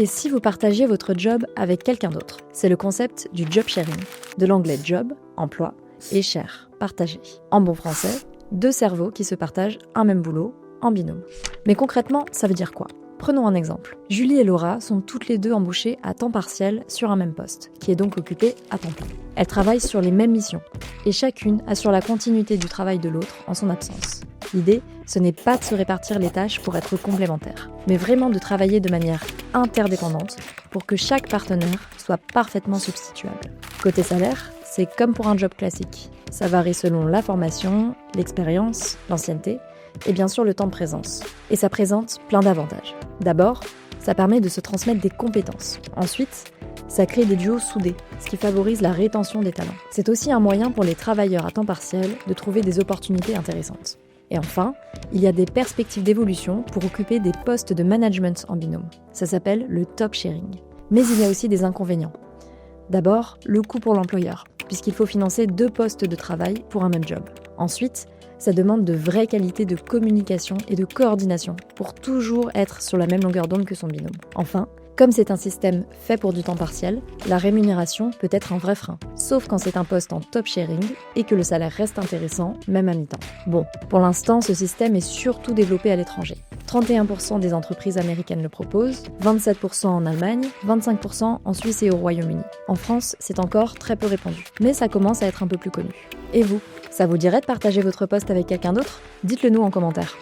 Et si vous partagez votre job avec quelqu'un d'autre? C'est le concept du job sharing, de l'anglais job, emploi, et share, partager. En bon français, deux cerveaux qui se partagent un même boulot, en binôme. Mais concrètement, ça veut dire quoi? Prenons un exemple. Julie et Laura sont toutes les deux embauchées à temps partiel sur un même poste, qui est donc occupé à temps plein. Elles travaillent sur les mêmes missions, et chacune assure la continuité du travail de l'autre en son absence. L'idée, ce n'est pas de se répartir les tâches pour être complémentaires, mais vraiment de travailler de manière interdépendante pour que chaque partenaire soit parfaitement substituable. Côté salaire, c'est comme pour un job classique. Ça varie selon la formation, l'expérience, l'ancienneté, et bien sûr le temps de présence. Et ça présente plein d'avantages. D'abord, ça permet de se transmettre des compétences. Ensuite, ça crée des duos soudés, ce qui favorise la rétention des talents. C'est aussi un moyen pour les travailleurs à temps partiel de trouver des opportunités intéressantes. Et enfin, il y a des perspectives d'évolution pour occuper des postes de management en binôme. Ça s'appelle le top sharing. Mais il y a aussi des inconvénients. D'abord, le coût pour l'employeur, puisqu'il faut financer 2 postes de travail pour un même job. Ensuite, ça demande de vraies qualités de communication et de coordination pour toujours être sur la même longueur d'onde que son binôme. Enfin, comme c'est un système fait pour du temps partiel, la rémunération peut être un vrai frein, sauf quand c'est un poste en top sharing et que le salaire reste intéressant, même à mi-temps. Bon, pour l'instant, ce système est surtout développé à l'étranger. 31% des entreprises américaines le proposent, 27% en Allemagne, 25% en Suisse et au Royaume-Uni. En France, c'est encore très peu répandu, mais ça commence à être un peu plus connu. Et vous, ça vous dirait de partager votre poste avec quelqu'un d'autre? Dites-le nous en commentaire.